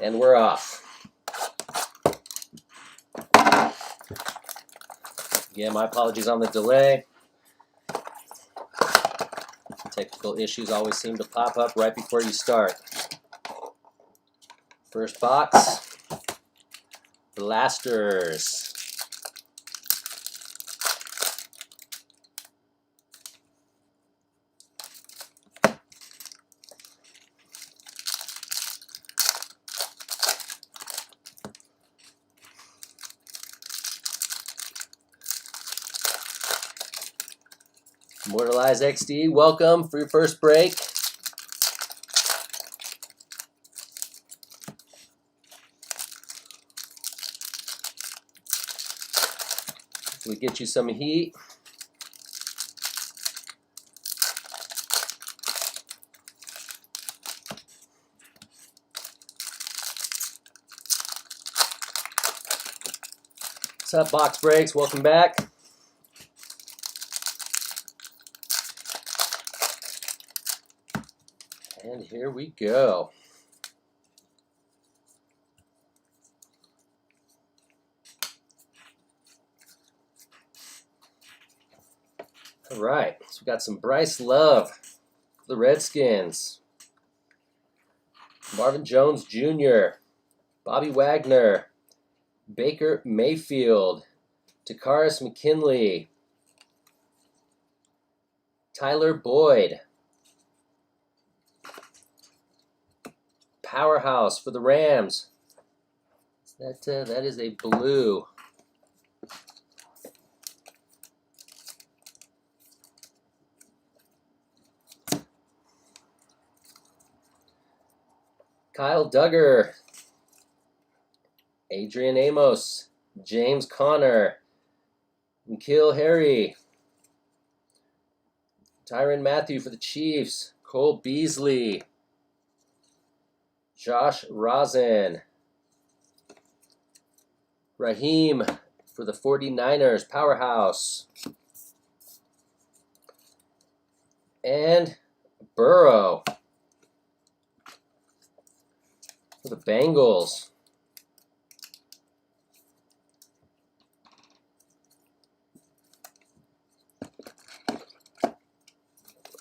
And we're off. Yeah, my apologies on the delay. Technical issues always seem to pop up right before you start. First box, Blasters. Immortalized XD, welcome for your first break. We get you some heat. What's up, Box Breaks? Welcome back. And here we go. All right, so we got some Bryce Love for the Redskins. Marvin Jones Jr., Bobby Wagner, Baker Mayfield, Takaris McKinley, Tyler Boyd, Powerhouse for the Rams. That is a blue. Kyle Duggar, Adrian Amos, James Conner, N'Keal Harry, Tyrann Mathieu for the Chiefs, Cole Beasley, Josh Rosen, Raheem for the 49ers, Powerhouse, and Burrow for the Bengals.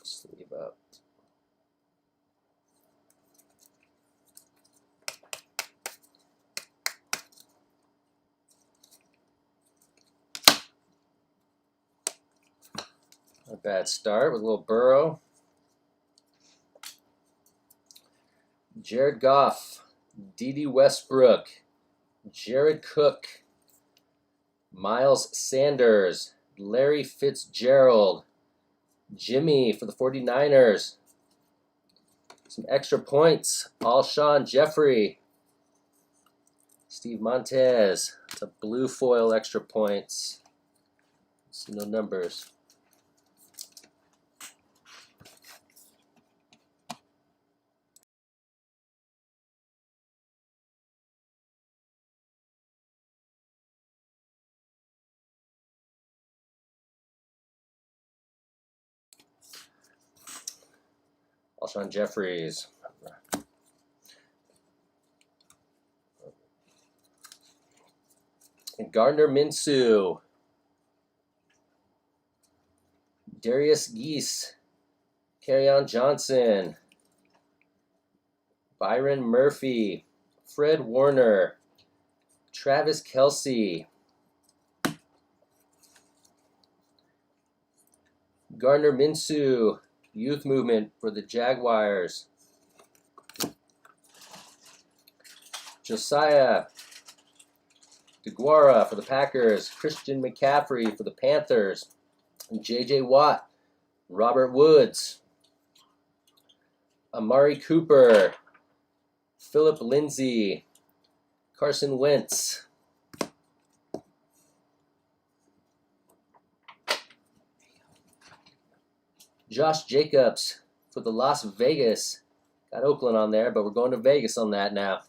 Sleeve up. Not a bad start with a little Burrow. Jared Goff, Dede Westbrook, Jared Cook, Miles Sanders, Larry Fitzgerald, Jimmy for the 49ers. Some extra points, Alshon Jeffrey, Steve Montez. It's a blue foil extra points. See no numbers. Alshon Jeffries. And Gardner Minshew. Darius Geese. Kerryon Johnson. Byron Murphy. Fred Warner. Travis Kelce. Gardner Minshew. Youth movement for the Jaguars. Josiah DeGuara for the Packers. Christian McCaffrey for the Panthers. And J.J. Watt. Robert Woods. Amari Cooper. Philip Lindsay. Carson Wentz. Josh Jacobs for the Las Vegas. Got Oakland on there, but we're going to Vegas on that now.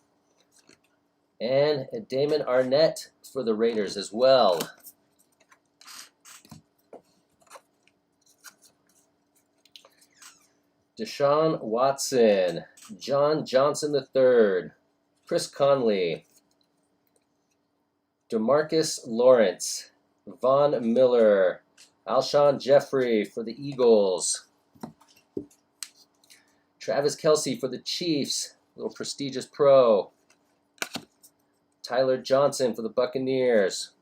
And Damon Arnett for the Raiders as well. Deshaun Watson. John Johnson III. Chris Conley, DeMarcus Lawrence, Von Miller, Alshon Jeffrey for the Eagles, Travis Kelce for the Chiefs, little prestigious pro, Tyler Johnson for the Buccaneers,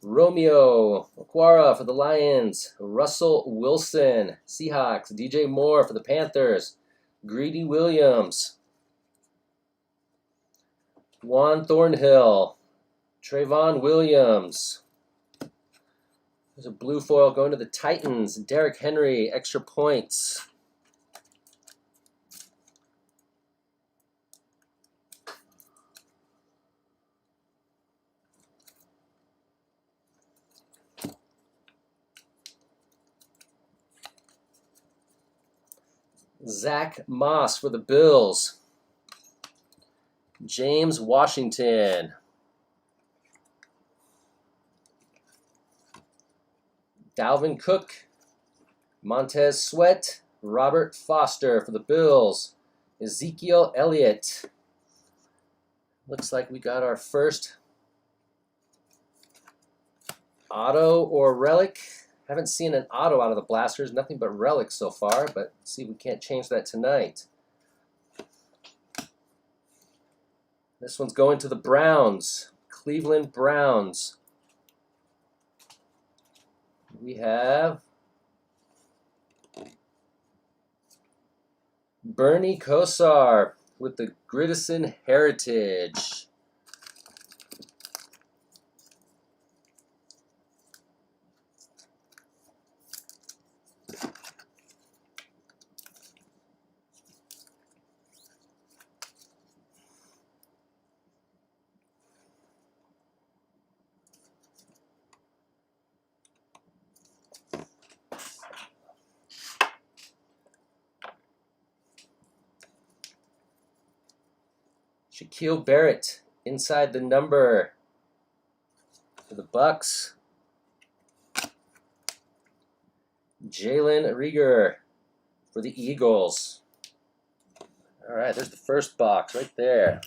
Romeo Okwara for the Lions, Russell Wilson, Seahawks, DJ Moore for the Panthers, Greedy Williams, Juan Thornhill, Trayvon Williams. There's a blue foil going to the Titans, Derrick Henry, extra points. Zach Moss for the Bills. James Washington. Dalvin Cook. Montez Sweat. Robert Foster for the Bills. Ezekiel Elliott. Looks like we got our first auto or relic. Haven't seen an auto out of the blasters, nothing but relics so far, but let's see if we can't change that tonight. This one's going to the Browns, Cleveland Browns. We have Bernie Kosar with the Gridison Heritage. Shaquille Barrett inside the number for the Bucks. Jalen Reagor for the Eagles. All right, there's the first box right there.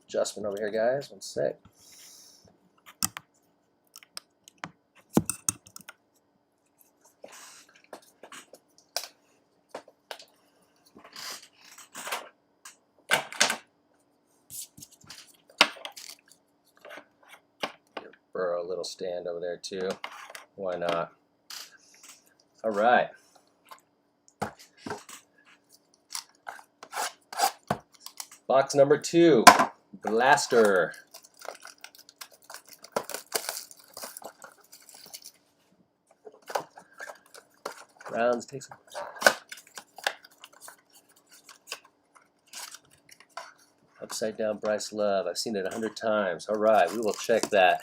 Adjustment over here, guys. One sec. Burrow, little stand over there too. Why not? All right. Box number 2, Blaster. Browns takes upside down Bryce Love. I've seen it 100 times. All right, we will check that.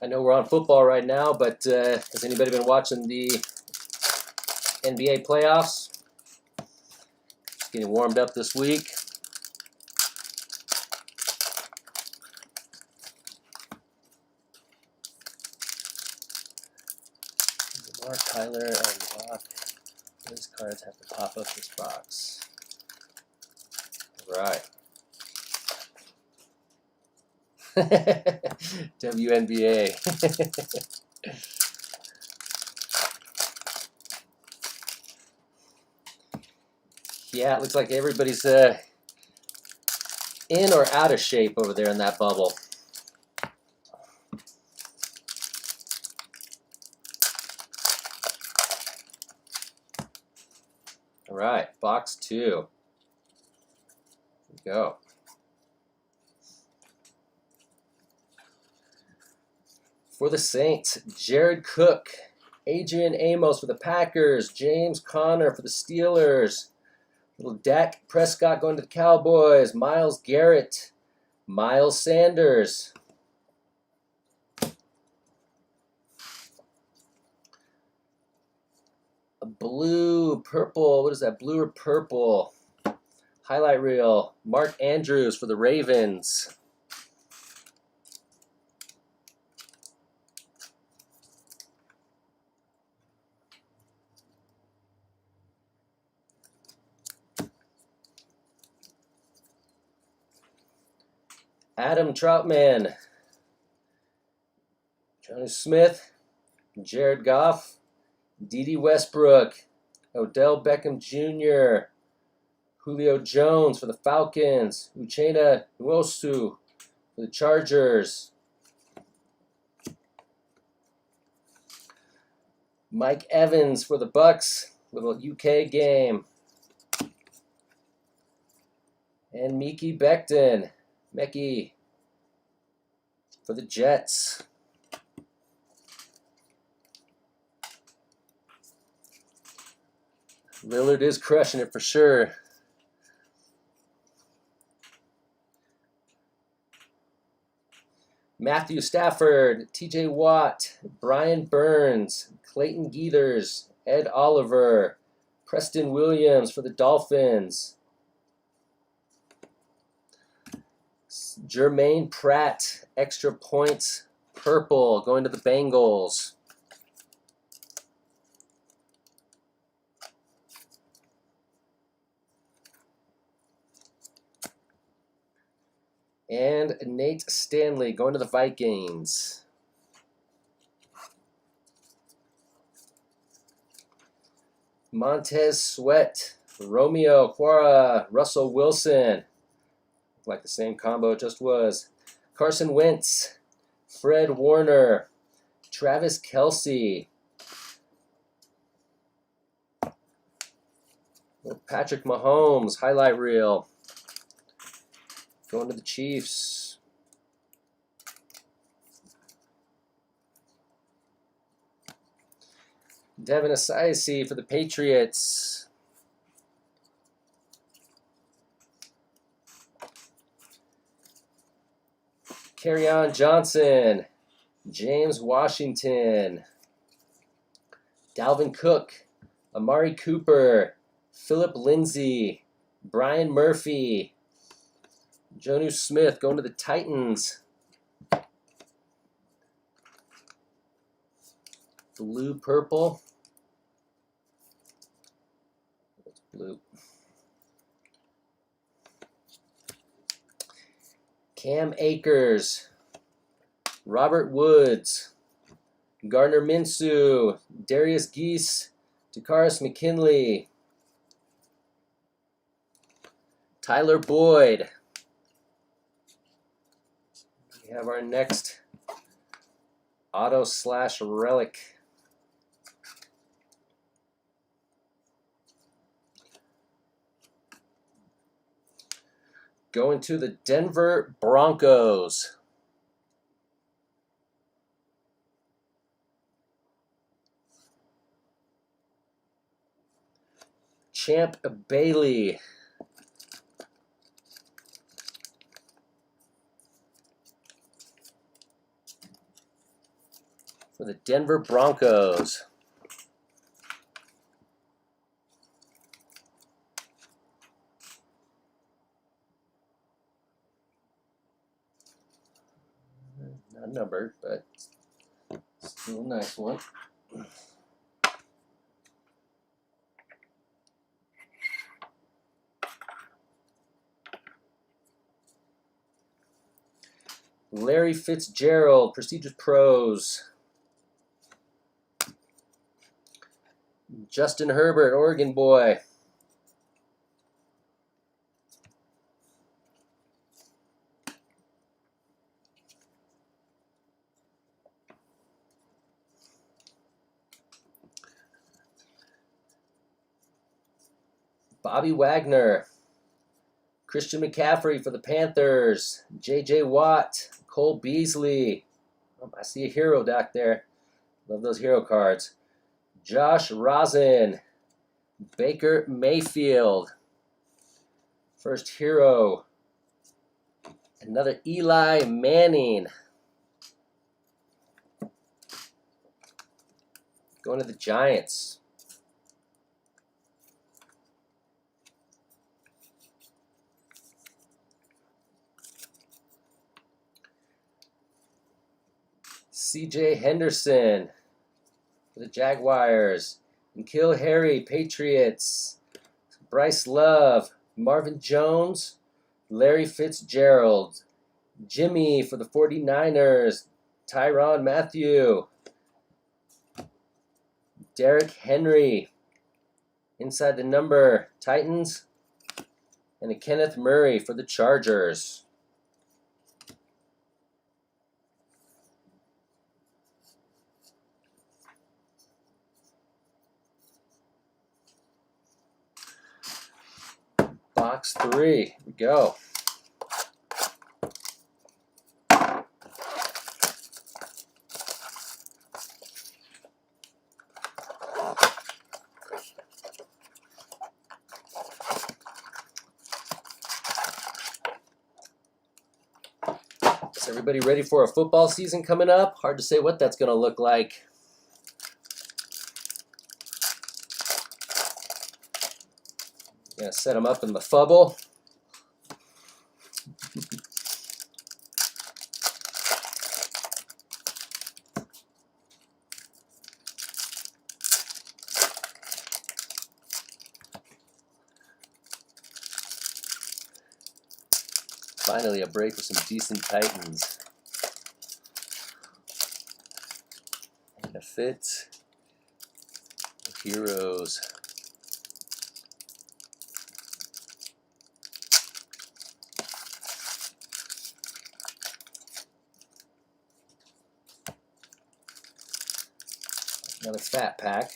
I know we're on football right now, but has anybody been watching the NBA playoffs? It's getting warmed up this week. Lamar, Tyler, and Rock. These cards have to pop up this box. All right. WNBA. Yeah, it looks like everybody's in or out of shape over there in that bubble. All right, box 2. Here we go. For the Saints, Jared Cook, Adrian Amos for the Packers, James Conner for the Steelers, little Dak Prescott going to the Cowboys, Myles Garrett, Miles Sanders. blue, purple. What is that? Blue or purple? Highlight reel. Mark Andrews for the Ravens. Adam Troutman. Johnny Smith. Jared Goff. Dede Westbrook. Odell Beckham Jr. Julio Jones for the Falcons. Uchenna Nwosu for the Chargers. Mike Evans for the Bucks. Little UK game. And Mekhi Becton. Mekhi for the Jets. Lillard is crushing it for sure. Matthew Stafford, TJ Watt, Brian Burns, Clayton Geethers, Ed Oliver, Preston Williams for the Dolphins. Jermaine Pratt, extra points, purple, going to the Bengals. And Nate Stanley going to the Vikings. Montez Sweat, Romeo Quara, Russell Wilson. Like the same combo it just was. Carson Wentz, Fred Warner, Travis Kelce. Patrick Mahomes, highlight reel. Going to the Chiefs. Devin Asiasi for the Patriots. Kerryon Johnson. James Washington. Dalvin Cook. Amari Cooper. Philip Lindsay. Brian Murphy. Jonnu Smith going to the Titans. Blue, purple. That's blue. Cam Akers. Robert Woods. Gardner Minshew. Darius Geese. Dakaris McKinley. Tyler Boyd. We have our next auto/relic. Going to the Denver Broncos. Champ Bailey. For the Denver Broncos. Not numbered, but still a nice one. Larry Fitzgerald, Prestigious Pros. Justin Herbert, Oregon boy. Bobby Wagner. Christian McCaffrey for the Panthers. J.J. Watt. Cole Beasley. Oh, I see a hero back there. Love those hero cards. Josh Rosen. Baker Mayfield. First hero. Another Eli Manning. Going to the Giants. C.J. Henderson for the Jaguars. N'Keal Harry, Patriots. Bryce Love, Marvin Jones, Larry Fitzgerald. Jimmy for the 49ers. Tyrann Mathieu. Derrick Henry. Inside the number, Titans. And a Kenneth Murray for the Chargers. Box 3. Here we go. Is everybody ready for a football season coming up? Hard to say what that's going to look like. Gonna set them up in the Fubble. Finally, a break with some decent Titans. And a fit. Heroes. Another fat pack.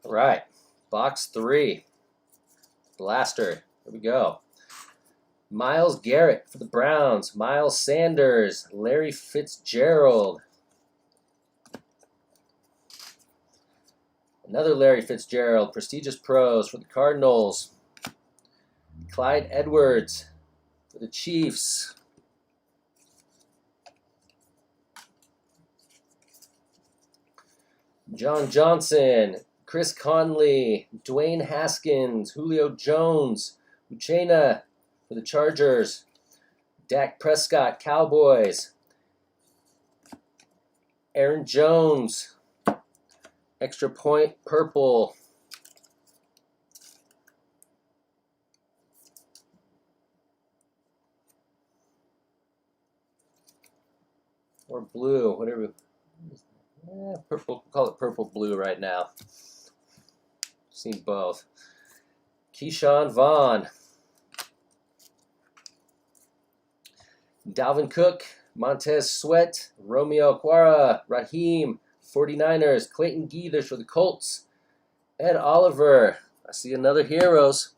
All right, box 3. Blaster. Here we go. Myles Garrett for the Browns. Miles Sanders. Larry Fitzgerald. Another Larry Fitzgerald. Prestigious Pros for the Cardinals. Clyde Edwards for the Chiefs. John Johnson. Chris Conley. Dwayne Haskins. Julio Jones. Uchenna for the Chargers. Dak Prescott, Cowboys. Aaron Jones. Extra point, purple. Or blue, whatever. Purple, call it purple blue right now. Seen both. Keyshawn Vaughn. Dalvin Cook, Montez Sweat, Romeo Okwara, Raheem, 49ers, Clayton Geethers for the Colts, Ed Oliver. I see another Heroes.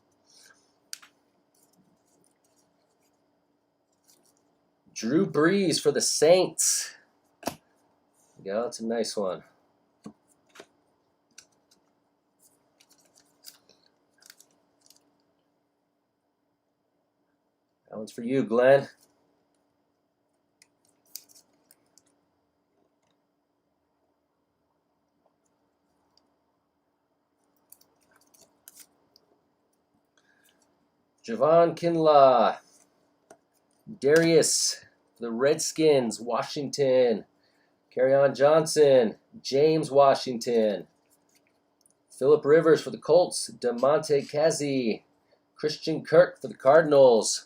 Drew Brees for the Saints. Yeah, that's a nice one. That one's for you, Glenn. Javon Kinlaw. Darius, the Redskins, Washington. Kerryon Johnson, James Washington. Phillip Rivers for the Colts. DeMonte Casey. Christian Kirk for the Cardinals.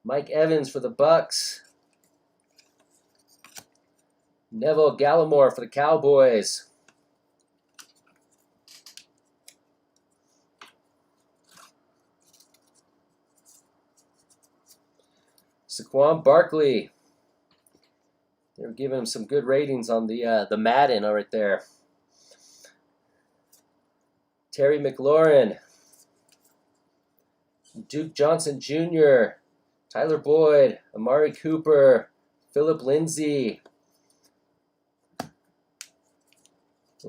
Mike Evans for the Bucks. Neville Gallimore for the Cowboys. Saquon Barkley. They were giving him some good ratings on the Madden right there. Terry McLaurin. Duke Johnson Jr. Tyler Boyd. Amari Cooper. Philip Lindsay.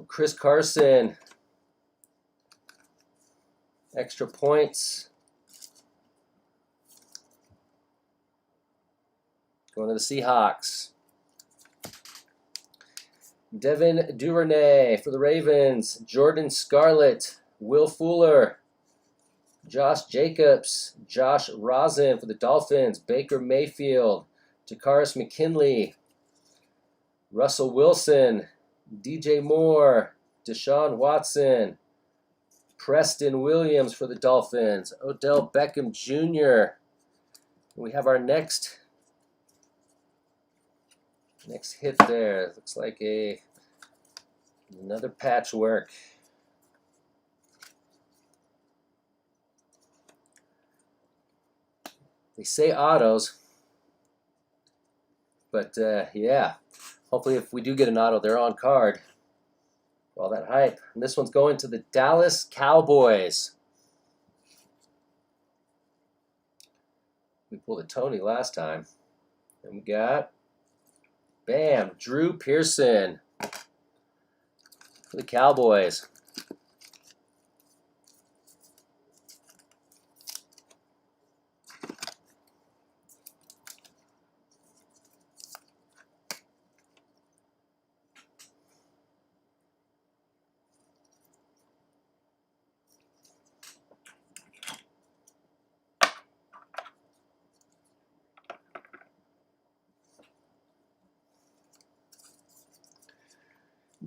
Chris Carson. Extra points. Going to the Seahawks. Devin Duvernay for the Ravens. Jordan Scarlett. Will Fuller. Josh Jacobs. Josh Rosen for the Dolphins. Baker Mayfield. Takaris McKinley. Russell Wilson. DJ Moore. Deshaun Watson. Preston Williams for the Dolphins. Odell Beckham Jr. We have our next hit there. Looks like another patchwork. They say autos, but yeah. Hopefully, if we do get an auto, they're on card. All that hype. And this one's going to the Dallas Cowboys. We pulled a Tony last time. And we got, bam, Drew Pearson for the Cowboys.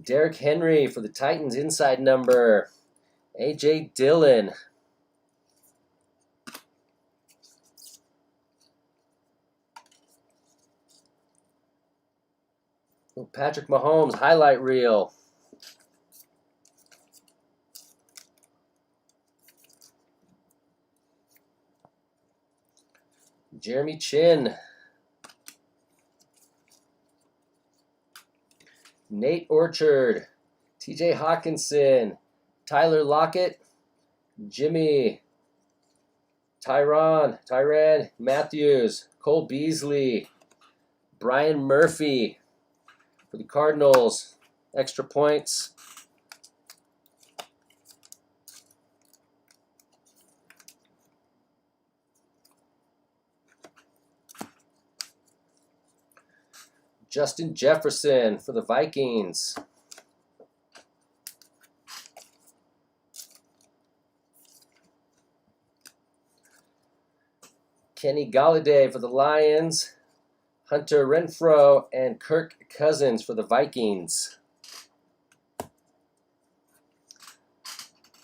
Derrick Henry for the Titans, inside number. A.J. Dillon. Patrick Mahomes, highlight reel. Jeremy Chin. Nate Orchard, TJ Hawkinson, Tyler Lockett, Jimmy, Tyrann Matthews, Cole Beasley, Brian Murphy for the Cardinals, extra points. Justin Jefferson for the Vikings. Kenny Golladay for the Lions. Hunter Renfrow and Kirk Cousins for the Vikings.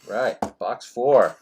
Right, box 4.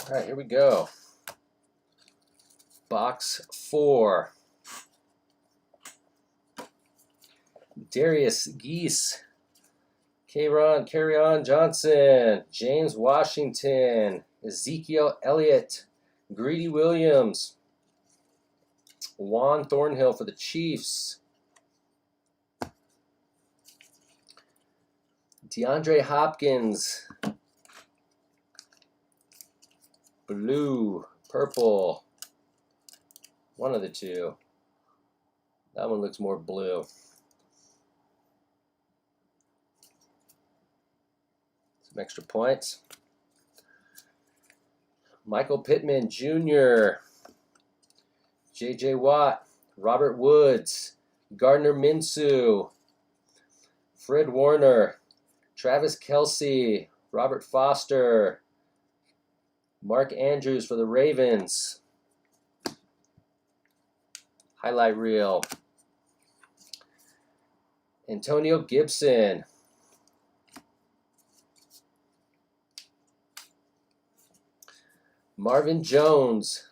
All right, here we go. Box 4. Darius Geese, Kerryon Johnson, James Washington, Ezekiel Elliott, Greedy Williams, Juan Thornhill for the Chiefs, DeAndre Hopkins, blue, purple, one of the two. That one looks more blue. Some extra points. Michael Pittman Jr., J.J. Watt, Robert Woods, Gardner Minshew, Fred Warner, Travis Kelce, Robert Foster, Mark Andrews for the Ravens. Highlight reel. Antonio Gibson. Marvin Jones,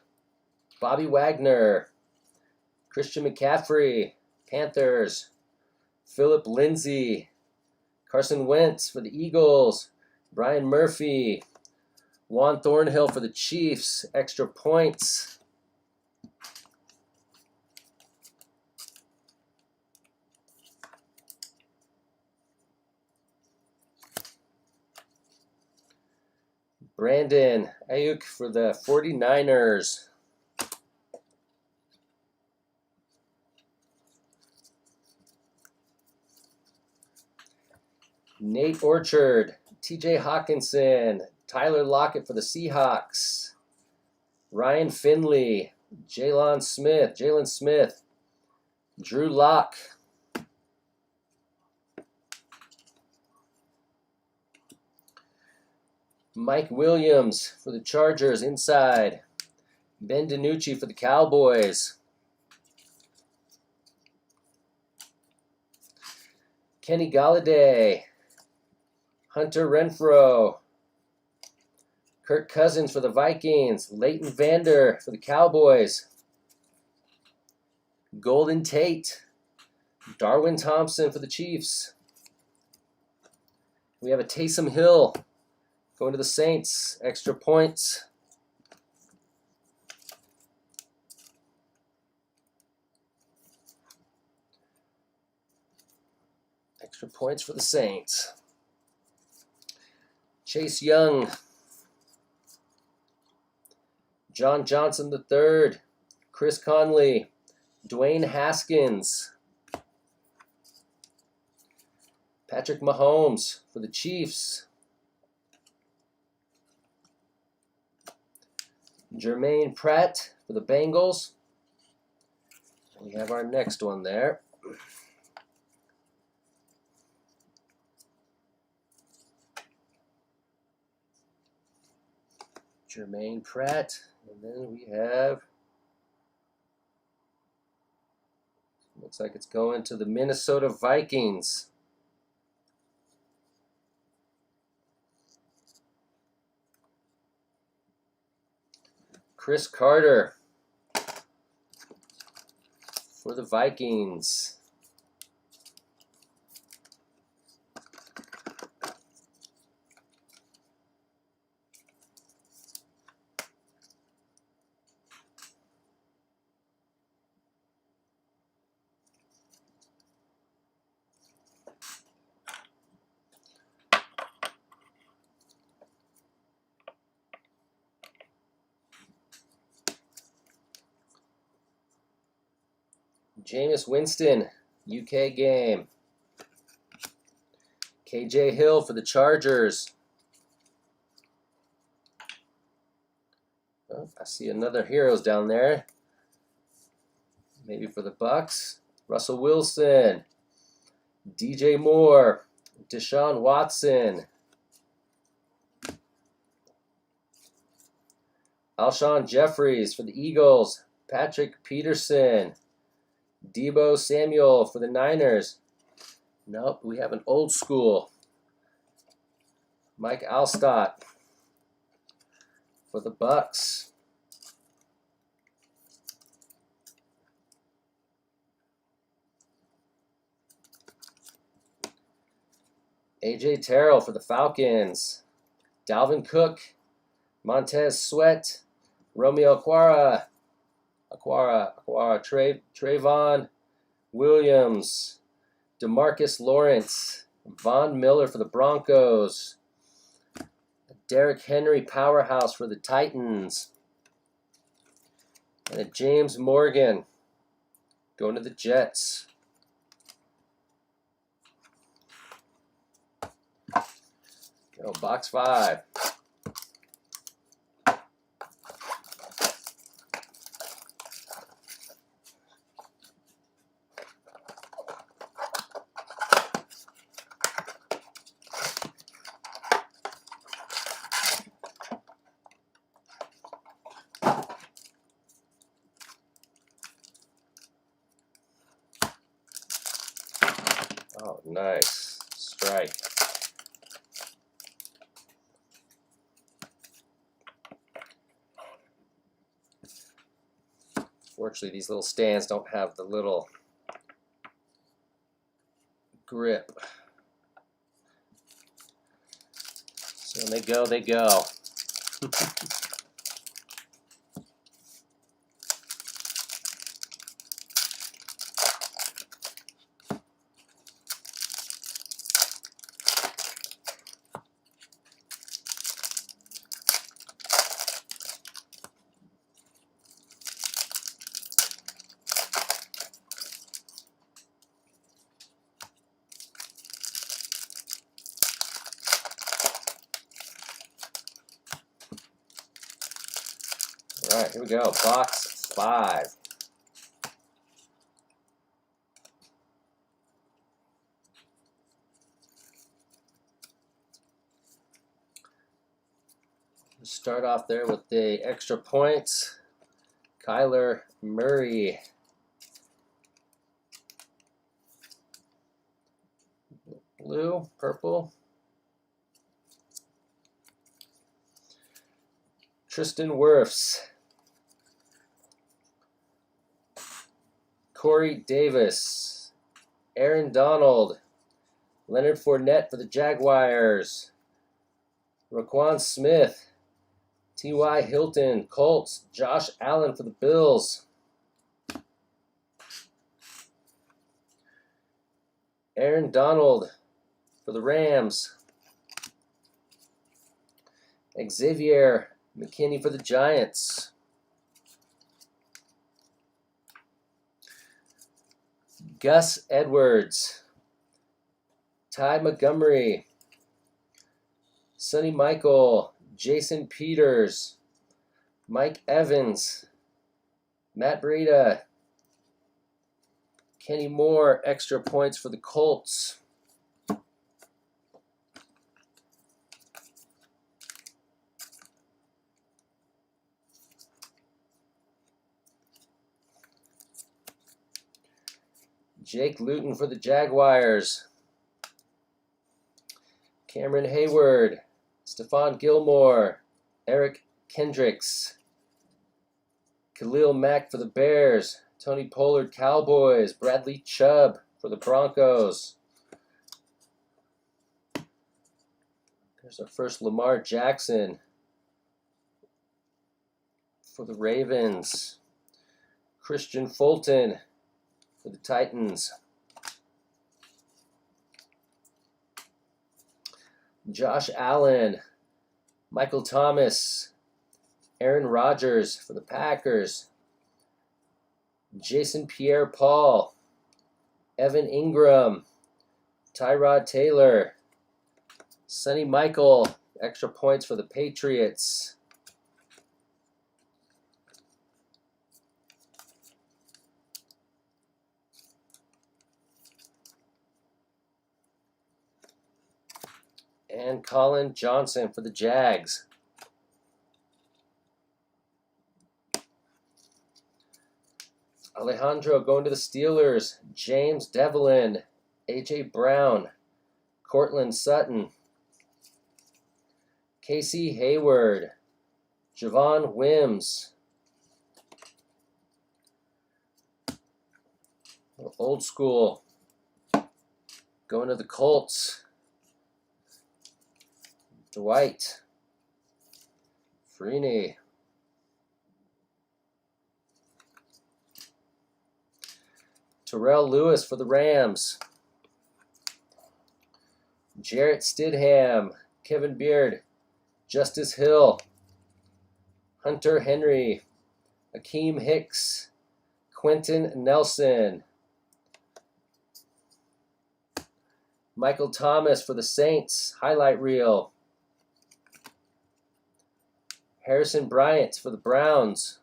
Bobby Wagner, Christian McCaffrey, Panthers, Philip Lindsay, Carson Wentz for the Eagles, Brian Murphy, Juan Thornhill for the Chiefs, extra points. Brandon Ayuk for the 49ers. Nate Orchard, TJ Hawkinson, Tyler Lockett for the Seahawks, Ryan Finley, Jalen Smith, Drew Lock, Mike Williams for the Chargers inside, Ben DiNucci for the Cowboys, Kenny Galladay, Hunter Renfrow, Kirk Cousins for the Vikings, Leighton Vander for the Cowboys, Golden Tate, Darwin Thompson for the Chiefs. We have a Taysom Hill going to the Saints, extra points. Extra points for the Saints. Chase Young, John Johnson III, Chris Conley, Dwayne Haskins, Patrick Mahomes for the Chiefs, Jermaine Pratt for the Bengals. We have our next one there. Jermaine Pratt, and then we have, looks like it's going to the Minnesota Vikings. Chris Carter for the Vikings. Jameis Winston, UK game. KJ Hill for the Chargers. Oh, I see another Heroes down there. Maybe for the Bucks. Russell Wilson, DJ Moore, Deshaun Watson, Alshon Jeffries for the Eagles, Patrick Peterson, Deebo Samuel for the Niners. Nope, we have an old school. Mike Alstott for the Bucks. AJ Terrell for the Falcons. Dalvin Cook, Montez Sweat, Romeo Okwara, Trayvon Williams, DeMarcus Lawrence, Von Miller for the Broncos, Derrick Henry powerhouse for the Titans, and a James Morgan going to the Jets. Go, box 5. Oh, nice. Strike. Fortunately, these little stands don't have the little grip. So when they go, they go. All right, here we go. Box 5. Start off there with the extra points. Kyler Murray. Blue, purple. Tristan Wirfs. Corey Davis. Aaron Donald. Leonard Fournette for the Jaguars. Roquan Smith. T.Y. Hilton, Colts. Josh Allen for the Bills. Aaron Donald for the Rams. Xavier McKinney for the Giants. Gus Edwards. Ty Montgomery. Sonny Michael. Jason Peters. Mike Evans. Matt Breida. Kenny Moore, extra points for the Colts. Jake Luton for the Jaguars. Cameron Hayward. Stephon Gilmore. Eric Kendricks. Khalil Mack for the Bears. Tony Pollard, Cowboys. Bradley Chubb for the Broncos. There's our first Lamar Jackson for the Ravens. Christian Fulton for the Titans. Josh Allen. Michael Thomas. Aaron Rodgers for the Packers. Jason Pierre-Paul. Evan Ingram. Tyrod Taylor. Sonny Michael, extra points for the Patriots. And Colin Johnson for the Jags. Alejandro going to the Steelers. James Devlin. A.J. Brown. Cortland Sutton. Casey Hayward. Javon Wims. Old school. Going to the Colts. Dwight. Freeney. Terrell Lewis for the Rams. Jarrett Stidham. Kevin Beard. Justice Hill. Hunter Henry. Akeem Hicks. Quentin Nelson. Michael Thomas for the Saints. Highlight reel. Harrison Bryant for the Browns.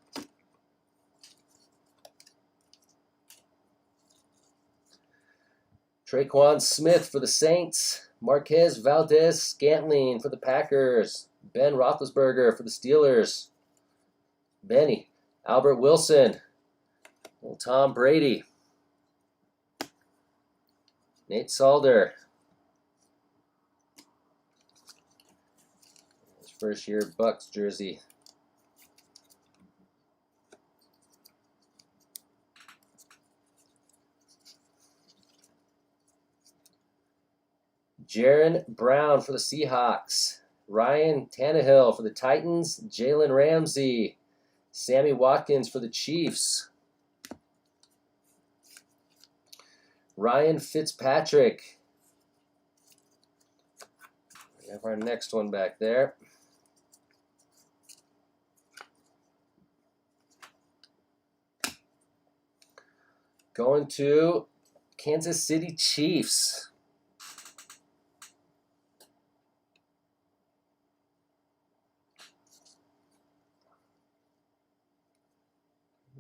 Traquan Smith for the Saints. Marquez Valdez-Scantling for the Packers. Ben Roethlisberger for the Steelers. Benny. Albert Wilson. Tom Brady. Nate Solder. His first year Bucks jersey. Jaron Brown for the Seahawks. Ryan Tannehill for the Titans. Jalen Ramsey. Sammy Watkins for the Chiefs. Ryan Fitzpatrick. We have our next one back there. Going to Kansas City Chiefs.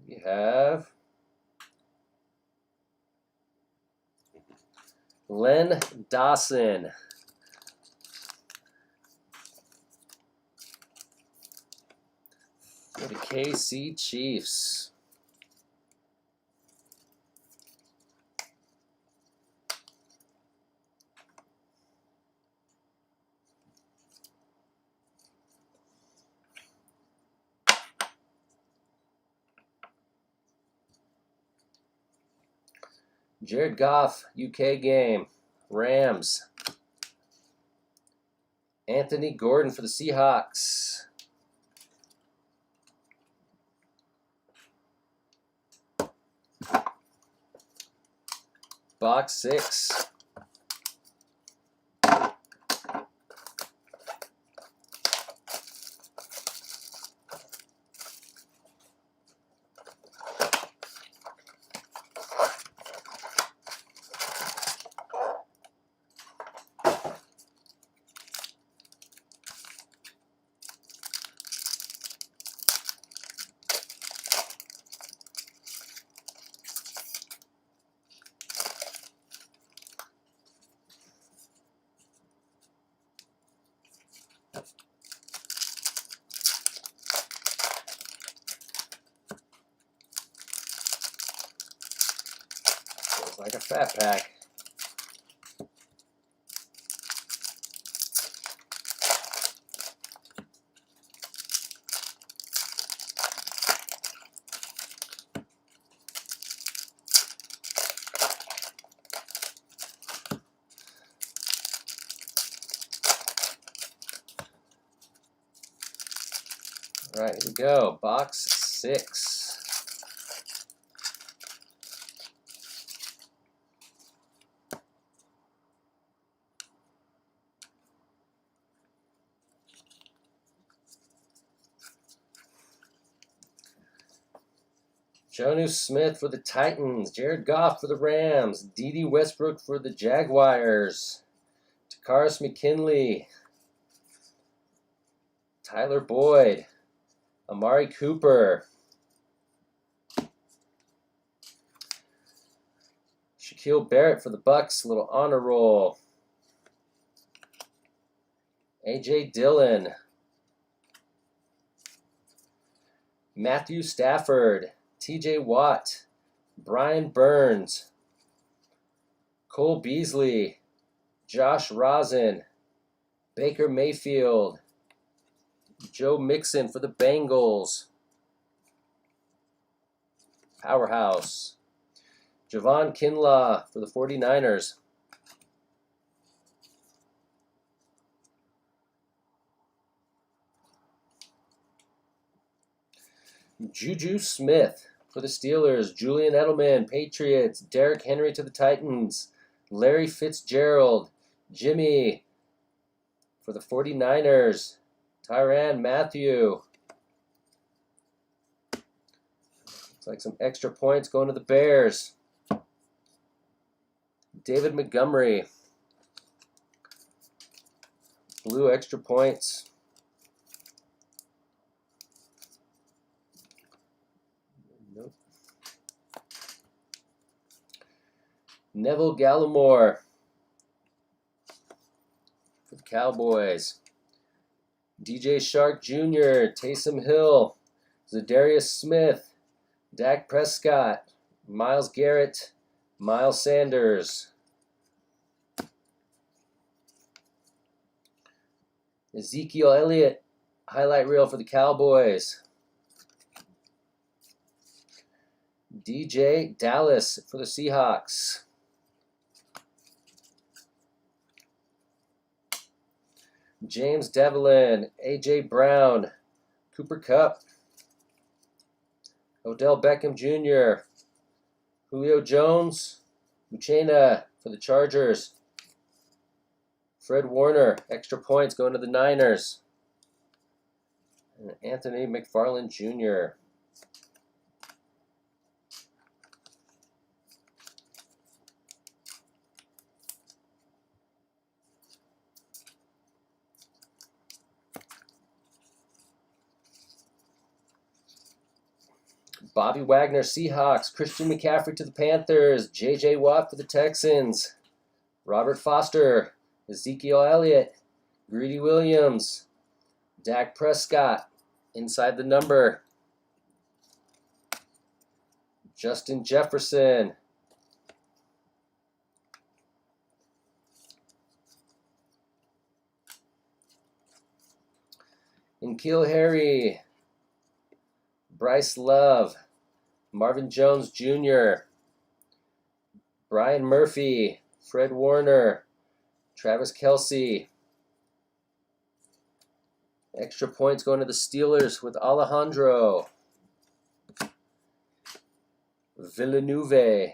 We have Len Dawson. For the KC Chiefs. Jared Goff, UK game. Rams. Anthony Gordon for the Seahawks. Box 6. Feels like a fat pack. All right, here we go. Box 6. Jonnu Smith for the Titans. Jared Goff for the Rams. Dede Westbrook for the Jaguars. Takaris McKinley. Tyler Boyd. Amari Cooper. Shaquille Barrett for the Bucks. A little honor roll. A.J. Dillon. Matthew Stafford. T.J. Watt. Brian Burns. Cole Beasley. Josh Rosen. Baker Mayfield. Joe Mixon for the Bengals. Powerhouse. Javon Kinlaw for the 49ers. Juju Smith for the Steelers. Julian Edelman, Patriots. Derrick Henry to the Titans. Larry Fitzgerald. Jimmy for the 49ers. Tyrann Mathieu. Looks like some extra points going to the Bears. David Montgomery. Blue extra points. Nope. Neville Gallimore for the Cowboys. DJ Shark Jr., Taysom Hill, Zadarius Smith, Dak Prescott, Myles Garrett, Miles Sanders. Ezekiel Elliott, highlight reel for the Cowboys. DJ Dallas for the Seahawks. James Devlin, A.J. Brown, Cooper Kupp, Odell Beckham Jr., Julio Jones, Uchenna for the Chargers, Fred Warner, extra points going to the Niners, and Anthony McFarland Jr. Bobby Wagner, Seahawks. Christian McCaffrey to the Panthers. J.J. Watt for the Texans. Robert Foster. Ezekiel Elliott. Greedy Williams. Dak Prescott. Inside the number. Justin Jefferson. N'Keal Harry. Bryce Love, Marvin Jones Jr., Brian Murphy, Fred Warner, Travis Kelce. Extra points going to the Steelers with Alejandro Villeneuve.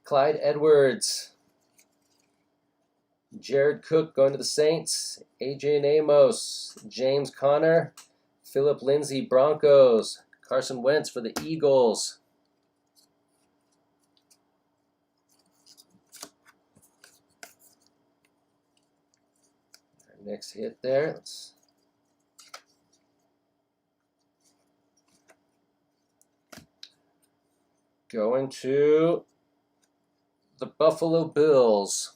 Clyde Edwards, Jared Cook going to the Saints, Adrian Amos, James Conner, Philip Lindsay Broncos, Carson Wentz for the Eagles. Our next hit there. Going to the Buffalo Bills.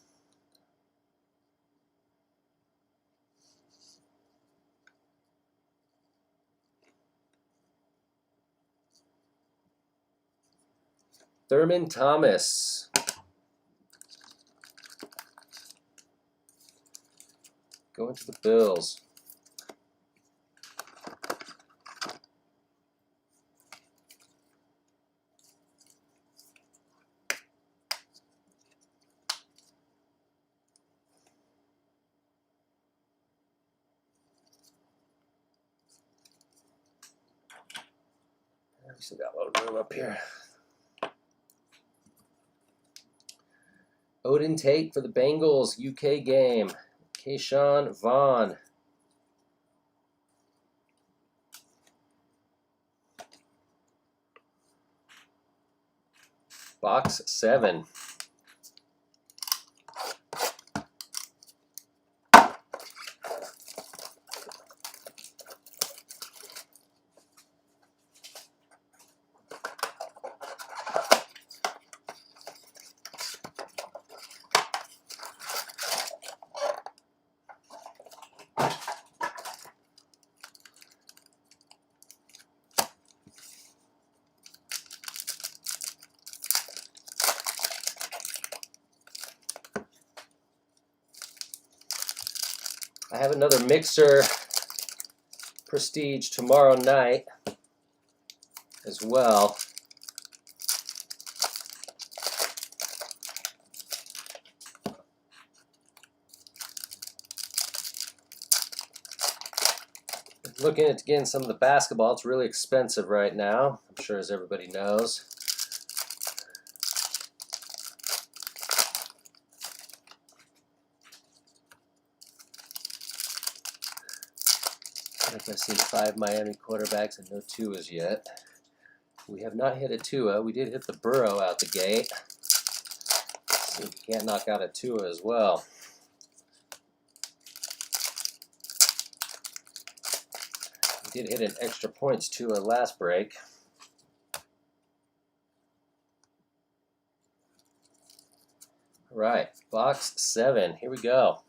Thurman Thomas. Going to the Bills. We still got a lot of room up here. Odin Tate for the Bengals UK game. Keyshawn Vaughn. Box 7. I have another Mixer Prestige tomorrow night as well. Looking at getting some of the basketball, it's really expensive right now, I'm sure as everybody knows. I think I've seen 5 Miami quarterbacks and no Tuas yet. We have not hit a Tua. We did hit the Burrow out the gate. So we can't knock out a Tua as well. We did hit an extra points Tua last break. All right, box 7. Here we go.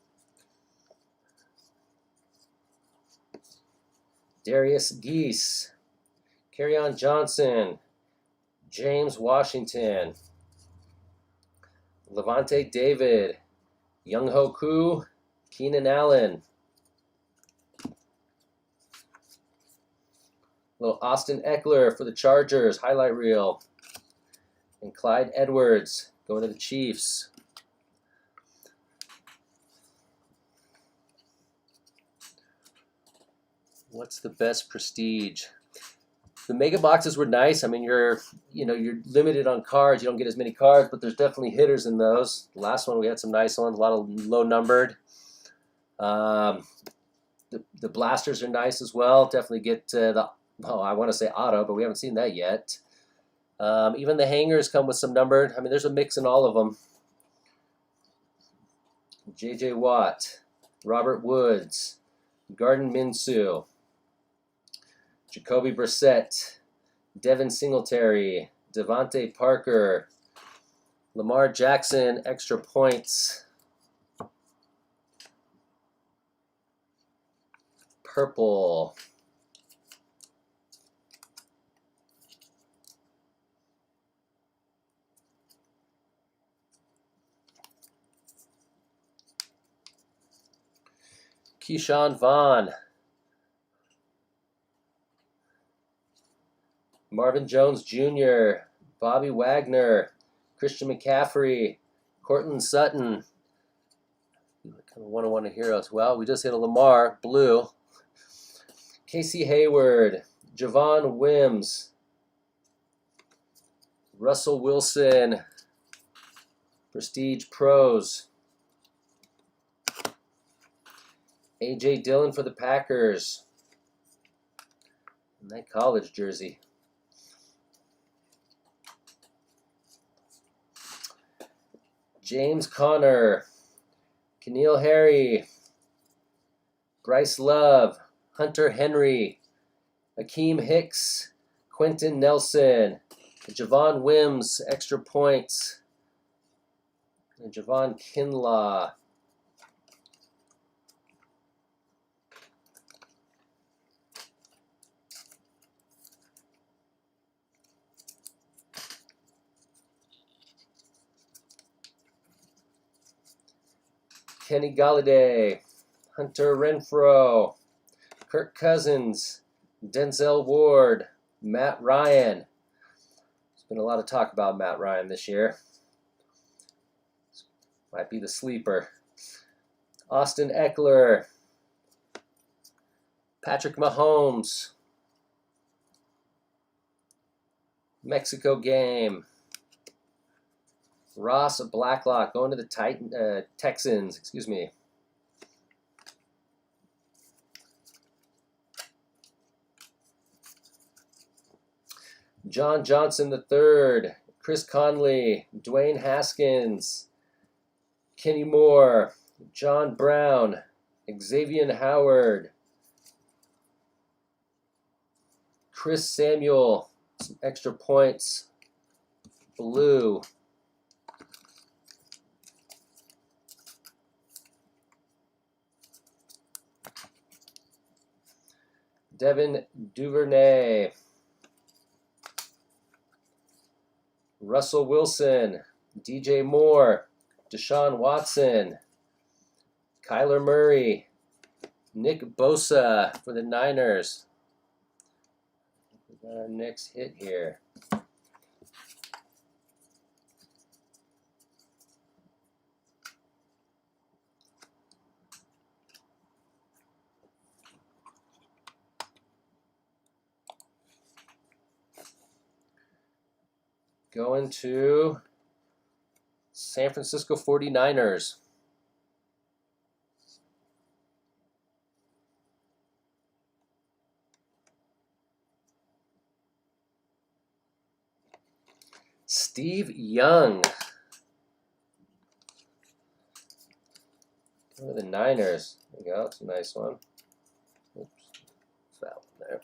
Darius Geese, Kerryon Johnson, James Washington, Levante David, Younghoe Koo, Keenan Allen, little Austin Eckler for the Chargers, highlight reel, and Clyde Edwards going to the Chiefs. What's the best prestige? The mega boxes were nice. I mean, you're limited on cards. You don't get as many cards, but there's definitely hitters in those. The last one we had some nice ones, a lot of low numbered. The blasters are nice as well. Definitely get I want to say auto, but we haven't seen that yet. Even the hangers come with some numbered. I mean, there's a mix in all of them. J.J. Watt, Robert Woods, Gardner Minshew, Jacoby Brissett, Devin Singletary, Devontae Parker, Lamar Jackson, extra points, purple, Keyshawn Vaughn, Marvin Jones Jr., Bobby Wagner, Christian McCaffrey, Cortland Sutton. Kind of one of heroes. Well, we just hit a Lamar, blue. Casey Hayward, Javon Wims, Russell Wilson, Prestige Pros, A.J. Dillon for the Packers, and that college jersey. James Conner, Keneal Harry, Bryce Love, Hunter Henry, Akeem Hicks, Quentin Nelson, Javon Wims, extra points, and Javon Kinlaw. Kenny Galladay, Hunter Renfrow, Kirk Cousins, Denzel Ward, Matt Ryan. There's been a lot of talk about Matt Ryan this year. Might be the sleeper. Austin Eckler, Patrick Mahomes, Mexico game, Ross Blacklock going to the Texans, excuse me. John Johnson III, Chris Conley, Dwayne Haskins, Kenny Moore, John Brown, Xavier Howard, Chris Samuel, some extra points, blue. Devin Duvernay, Russell Wilson, DJ Moore, Deshaun Watson, Kyler Murray, Nick Bosa for the Niners. We got our next hit here. Going to San Francisco 49ers. Steve Young. Go to the Niners. There we go. It's a nice one. Oops. That one there.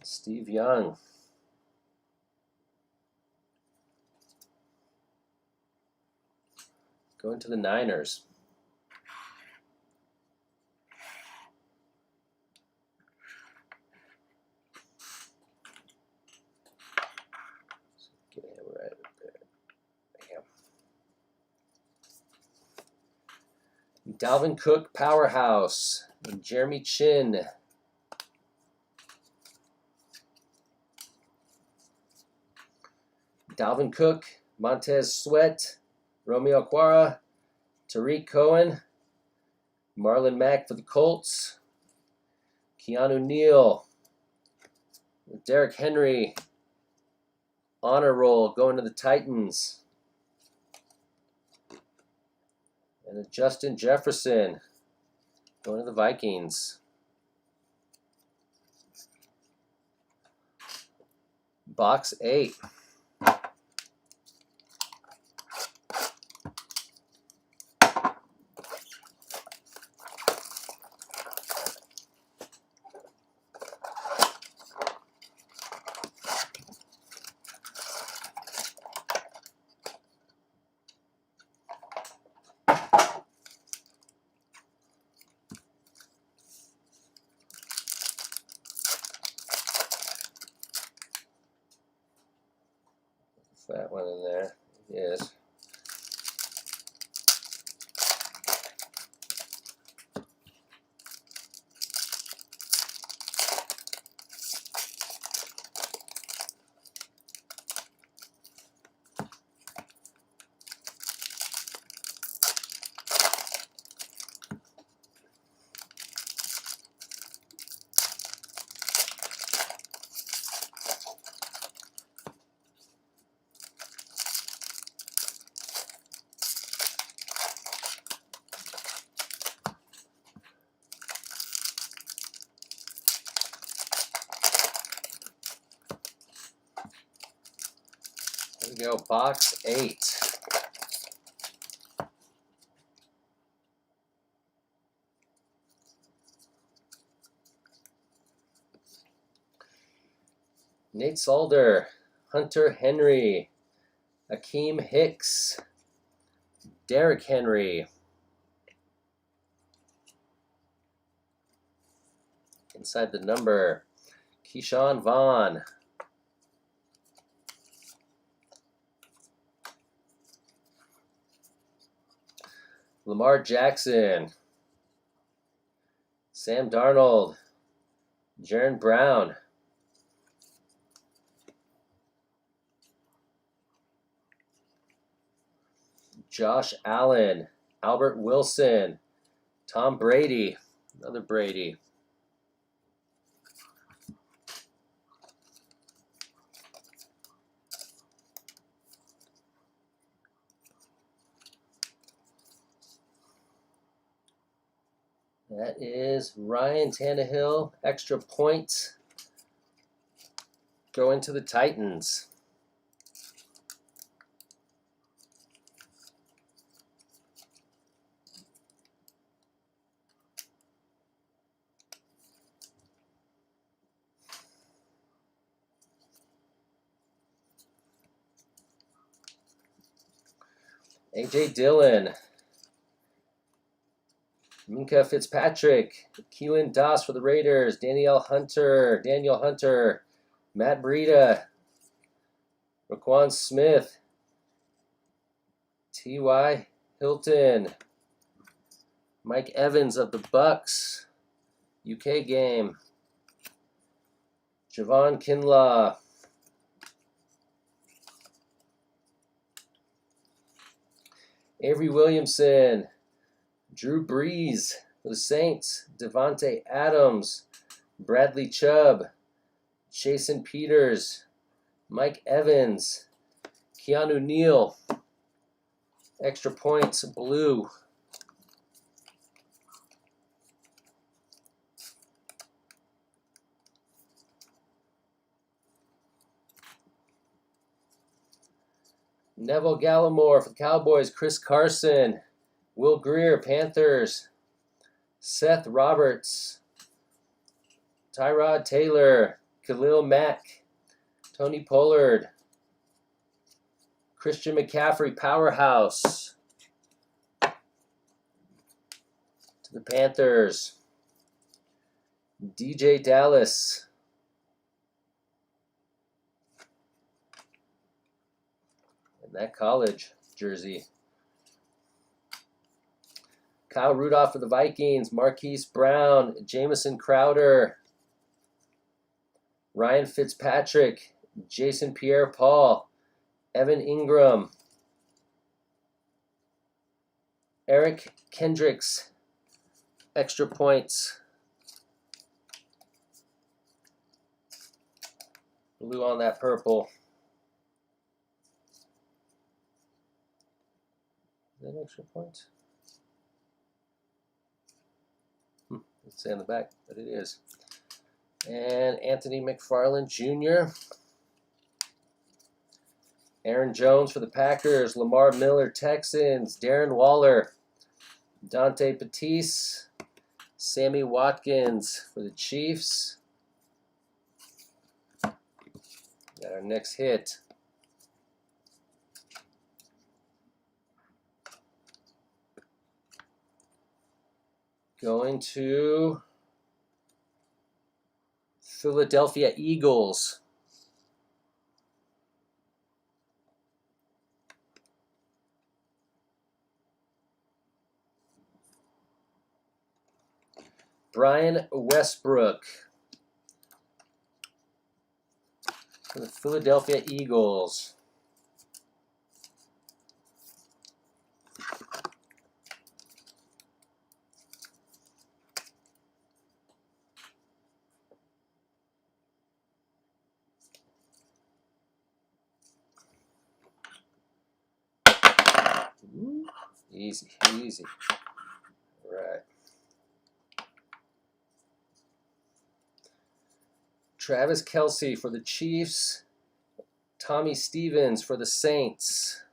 Steve Young. Going to the Niners. Get him right up there. Bam. Dalvin Cook, powerhouse. And Jeremy Chin. Dalvin Cook, Montez Sweat, Romeo Okwara, Tariq Cohen, Marlon Mack for the Colts, Keanu Neal, Derrick Henry, honor roll going to the Titans, and a Justin Jefferson going to the Vikings. Box 8. That one in there. Yes. Here we go, box 8. Nate Solder, Hunter Henry, Akeem Hicks, Derrick Henry, inside the number, Keyshawn Vaughn, Lamar Jackson, Sam Darnold, Jaron Brown, Josh Allen, Albert Wilson, Tom Brady, another Brady, that is Ryan Tannehill, extra point, going to the Titans. A.J. Dillon, Minka Fitzpatrick, Keelan Doss for the Raiders, Daniel Hunter, Matt Breida, Raquan Smith, T.Y. Hilton, Mike Evans of the Bucks, UK game, Javon Kinlaw, Avery Williamson, Drew Brees for the Saints, Devontae Adams, Bradley Chubb, Jason Peters, Mike Evans, Keanu Neal, extra points, blue. Neville Gallimore for the Cowboys, Chris Carson, Will Greer, Panthers, Seth Roberts, Tyrod Taylor, Khalil Mack, Tony Pollard, Christian McCaffrey, powerhouse, For the Panthers, DJ Dallas. And that college jersey. Kyle Rudolph for the Vikings, Marquise Brown, Jamison Crowder, Ryan Fitzpatrick, Jason Pierre-Paul, Evan Ingram, Eric Kendricks, extra points. Blue on that purple. Is that extra points? Let's say on the back, but it is. And Anthony McFarland Jr. Aaron Jones for the Packers, Lamar Miller, Texans, Darren Waller, Dante Pettis, Sammy Watkins for the Chiefs. Got our next hit. Going to Philadelphia Eagles. Brian Westbrook for the Philadelphia Eagles. Easy, easy. All right. Travis Kelce for the Chiefs. Tommy Stevens for the Saints.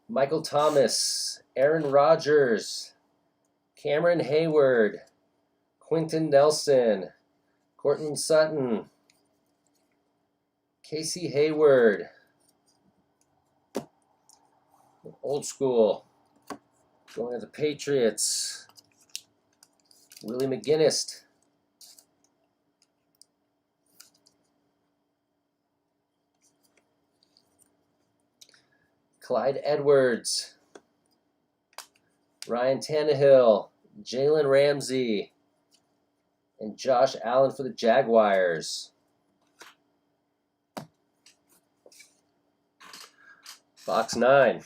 Michael Thomas, Aaron Rodgers, Cameron Hayward, Quentin Nelson, Courtland Sutton, Casey Hayward, old school, going to the Patriots, Willie McGinnis, Clyde Edwards, Ryan Tannehill, Jalen Ramsey, and Josh Allen for the Jaguars. Box 9.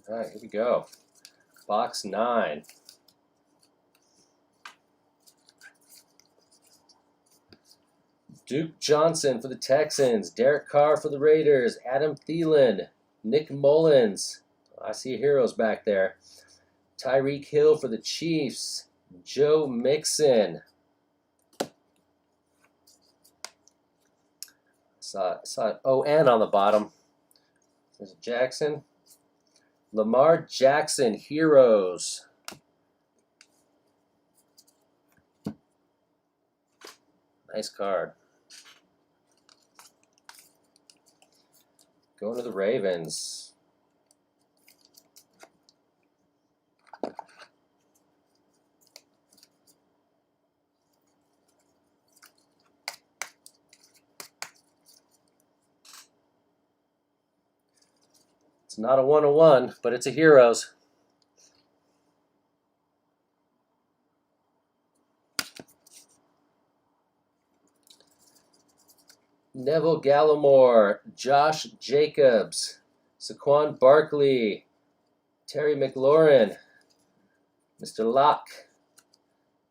All right, here we go. Box 9. Duke Johnson for the Texans, Derek Carr for the Raiders, Adam Thielen, Nick Mullins, I see heroes back there, Tyreek Hill for the Chiefs, Joe Mixon. Saw an O-N on the bottom. There's Jackson. Lamar Jackson, heroes. Nice card. Going to the Ravens. It's not a 101, but it's a Heroes. Neville Gallimore, Josh Jacobs, Saquon Barkley, Terry McLaurin, Mr. Locke,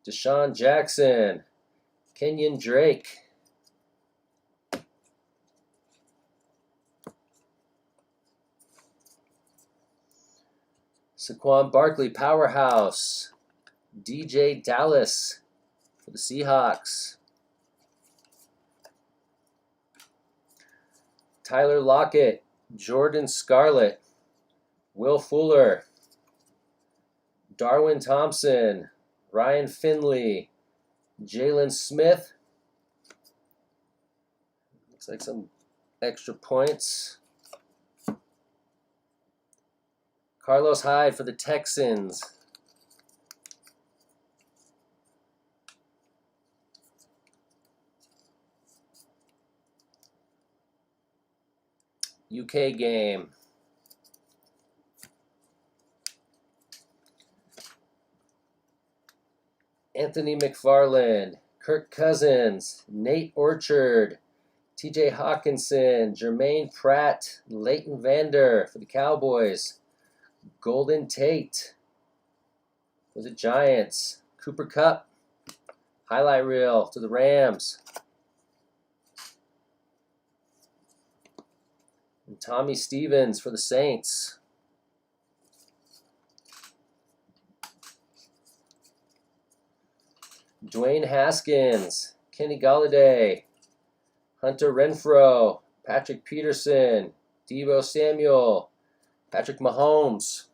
Deshaun Jackson, Kenyon Drake, Saquon Barkley, Powerhouse, DJ Dallas for the Seahawks, Tyler Lockett, Jordan Scarlett, Will Fuller, Darwin Thompson, Ryan Finley, Jalen Smith. Looks like some extra points. Carlos Hyde for the Texans. UK game. Anthony McFarland, Kirk Cousins, Nate Orchard, TJ Hawkinson, Jermaine Pratt, Leighton Vander for the Cowboys, Golden Tate for the Giants, Cooper Kupp, highlight reel to the Rams, and Tommy Stevens for the Saints. Dwayne Haskins, Kenny Golladay, Hunter Renfrow, Patrick Peterson, Deebo Samuel, Patrick Mahomes.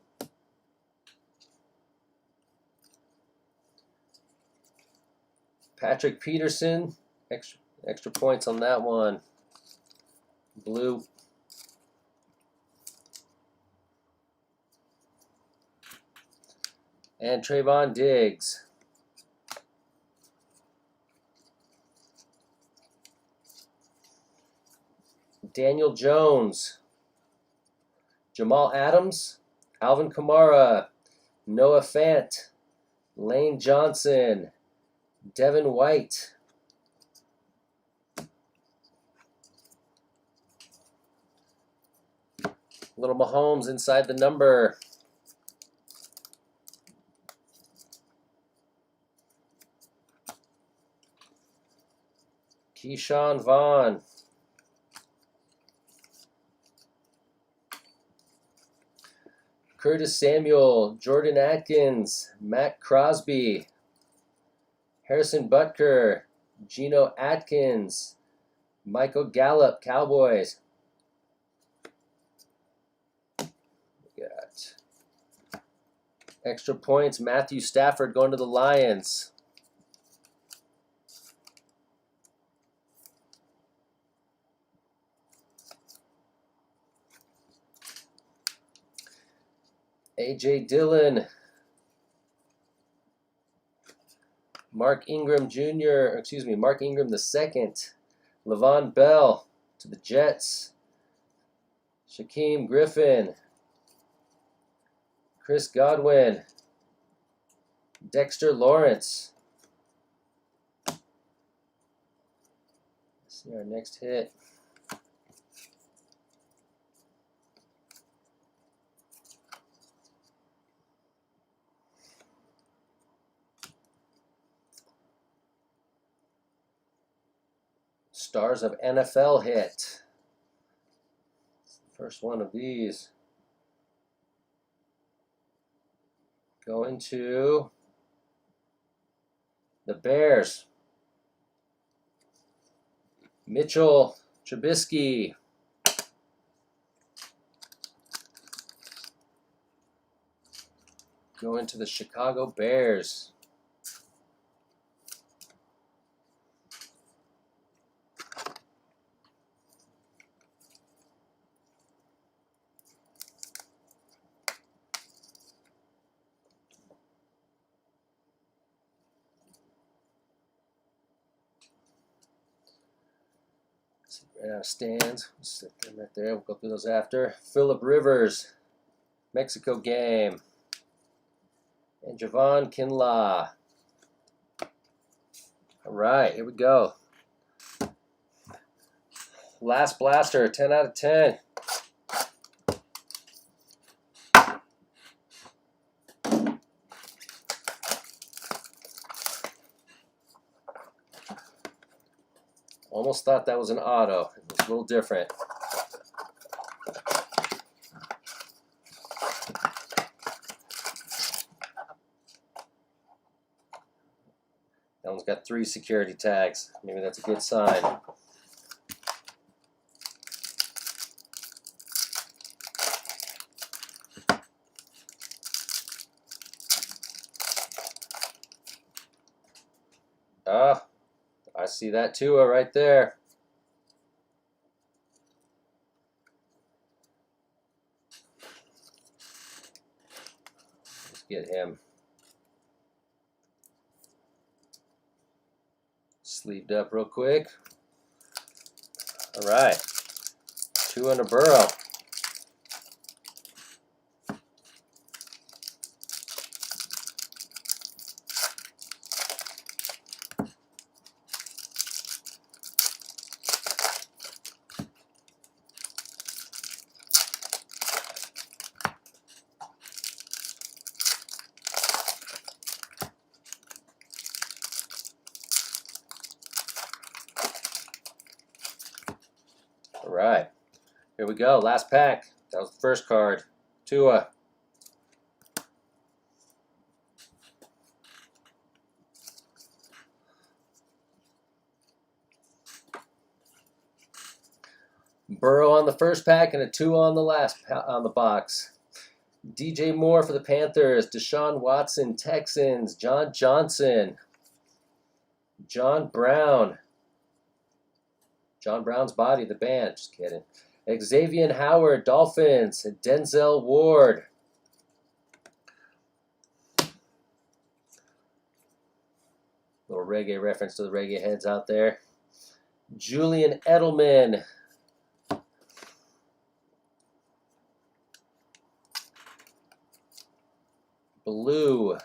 Patrick Peterson, extra points on that one. Blue. And Trayvon Diggs. Daniel Jones, Jamal Adams, Alvin Kamara, Noah Fant, Lane Johnson, Devin White, little Mahomes inside the number. Keyshawn Vaughn. Curtis Samuel, Jordan Atkins, Matt Crosby, Harrison Butker, Geno Atkins, Michael Gallup, Cowboys. We got extra points, Matthew Stafford going to the Lions. A.J. Dillon, Mark Ingram Jr., Mark Ingram II, Le'Veon Bell to the Jets, Shaquem Griffin, Chris Godwin, Dexter Lawrence. Let's see our next hit. Stars of NFL hit. First one of these. Going to the Bears. Mitchell Trubisky. Going to the Chicago Bears. Right out of stands. Set them right there. We'll go through those after. Phillip Rivers, Mexico game. And Javon Kinlaw. All right, here we go. Last blaster, 10 out of 10. Almost thought that was an auto. It was a little different. That one's got 3 security tags. Maybe that's a good sign. Ah, I see that too right there. Let's get him sleeved up real quick. All right, 2 on a Burrow. All right, here we go. Last pack. That was the first card. Tua. Burrow on the first pack and a 2 on the last on the box. DJ Moore for the Panthers. Deshaun Watson, Texans. John Johnson. John Brown. John Brown's Body, the band. Just kidding. Xavier Howard, Dolphins. Denzel Ward. Little reggae reference to the reggae heads out there. Julian Edelman. Blue.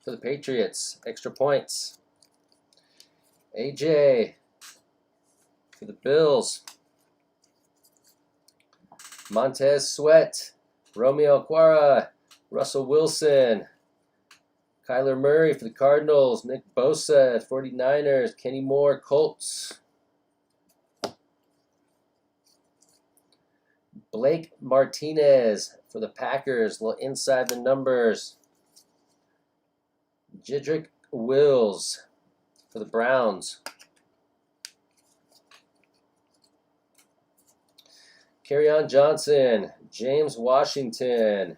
For the Patriots, extra points. AJ for the Bills. Montez Sweat, Romeo Okwara, Russell Wilson, Kyler Murray for the Cardinals, Nick Bosa, 49ers, Kenny Moore, Colts. Blake Martinez for the Packers, a little inside the numbers. Jedrick Wills for the Browns. Kerryon Johnson, James Washington,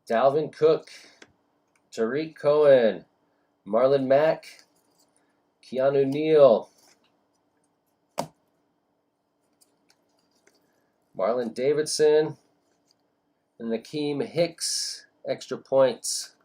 Dalvin Cook, Tariq Cohen, Marlon Mack, Keanu Neal, Marlon Davidson, and Nakeem Hicks, extra points.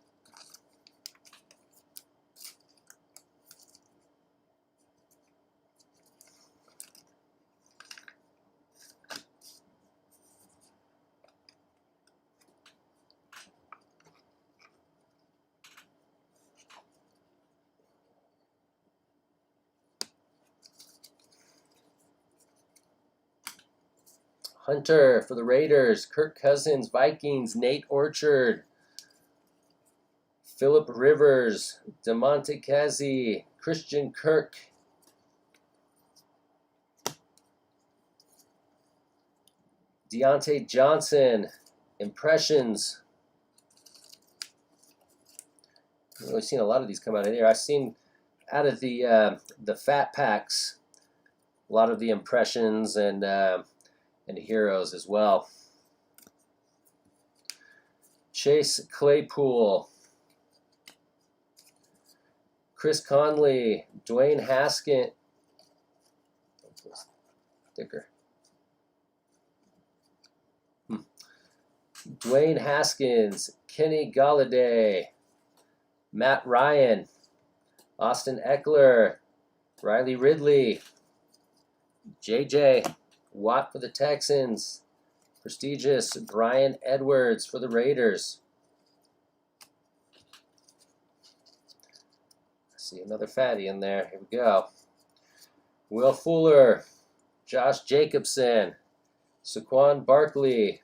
Hunter for the Raiders, Kirk Cousins, Vikings, Nate Orchard, Phillip Rivers, DeMonte Casey, Christian Kirk, Deontay Johnson, Impressions. We've seen a lot of these come out of here. I've seen out of the fat packs, a lot of the Impressions and Heroes as well. Chase Claypool, Chris Conley, Dwayne Haskins, sticker. Dwayne Haskins, Kenny Galladay, Matt Ryan, Austin Eckler, Riley Ridley, JJ Watt for the Texans, prestigious Brian Edwards for the Raiders. See another fatty in there. Here we go. Will Fuller, Josh Jacobson, Saquon Barkley,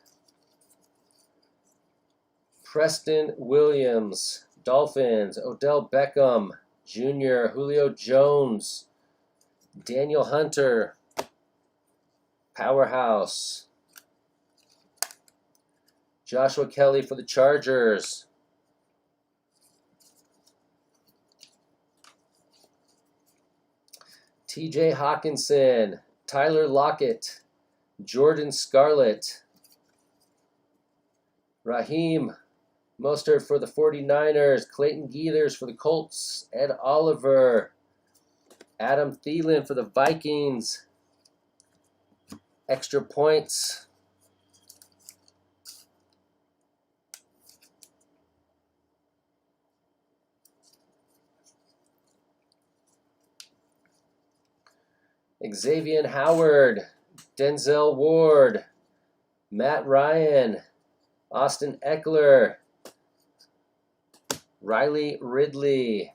Preston Williams, Dolphins, Odell Beckham Jr., Julio Jones, Daniel Hunter, Powerhouse, Joshua Kelly for the Chargers, TJ Hawkinson, Tyler Lockett, Jordan Scarlett, Raheem Mostert for the 49ers, Clayton Geathers for the Colts, Ed Oliver, Adam Thielen for the Vikings, extra points, Xavier Howard, Denzel Ward, Matt Ryan, Austin Eckler, Riley Ridley,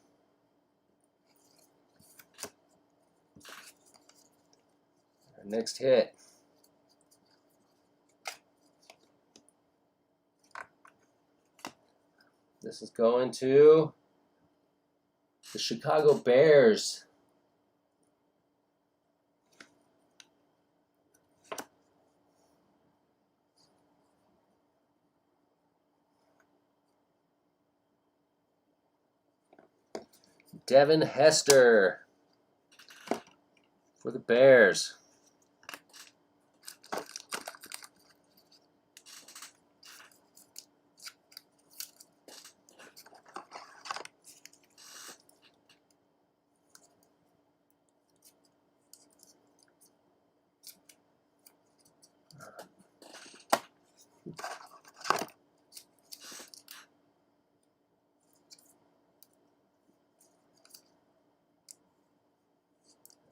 our next hit. This is going to the Chicago Bears. Devin Hester for the Bears.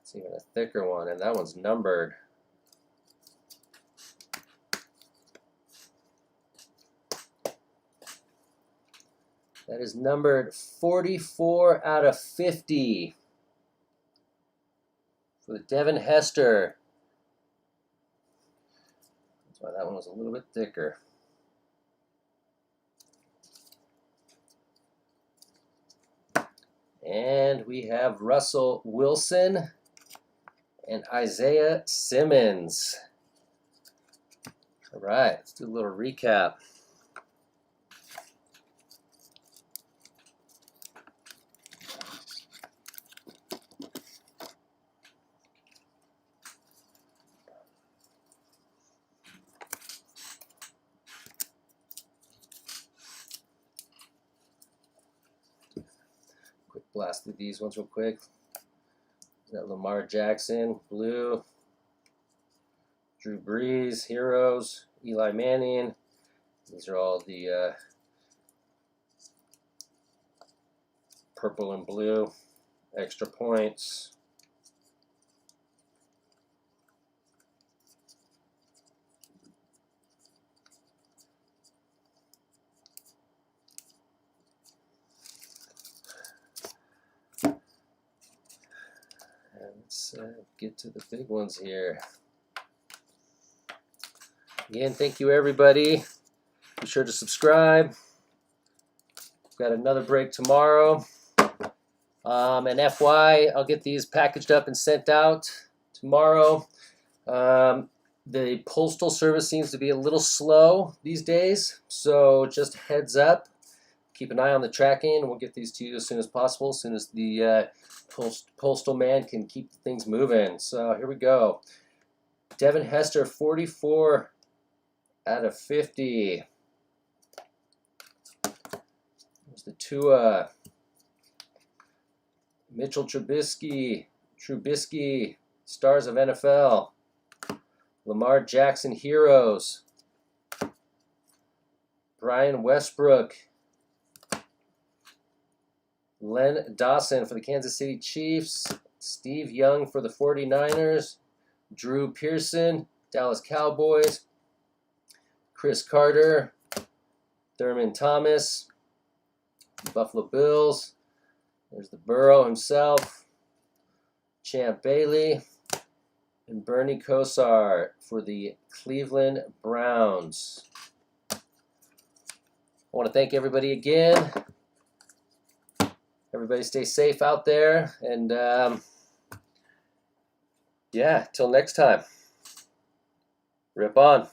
It's even a thicker one, and that one's numbered. That is numbered 44 out of 50 for the Devin Hester. That's why that one was a little bit thicker. And we have Russell Wilson and Isaiah Simmons. All right, let's do a little recap. Quick blast through these ones real quick. That Lamar Jackson, blue. Drew Brees, heroes. Eli Manning. These are all the purple and blue. Extra points. Let's get to the big ones here. Again, thank you everybody. Be sure to subscribe. Got another break tomorrow. And FY, I'll get these packaged up and sent out tomorrow. The postal service seems to be a little slow these days, so just heads up. Keep an eye on the tracking, and we'll get these to you as soon as possible, as soon as the postal man can keep things moving. So here we go. Devin Hester, 44 out of 50. There's the Tua. Mitchell Trubisky, Stars of NFL. Lamar Jackson, Heroes. Brian Westbrook. Len Dawson for the Kansas City Chiefs. Steve Young for the 49ers. Drew Pearson, Dallas Cowboys. Chris Carter. Thurman Thomas, Buffalo Bills. There's the Burrow himself. Champ Bailey. And Bernie Kosar for the Cleveland Browns. I want to thank everybody again. Everybody stay safe out there. And yeah, till next time. Rip on.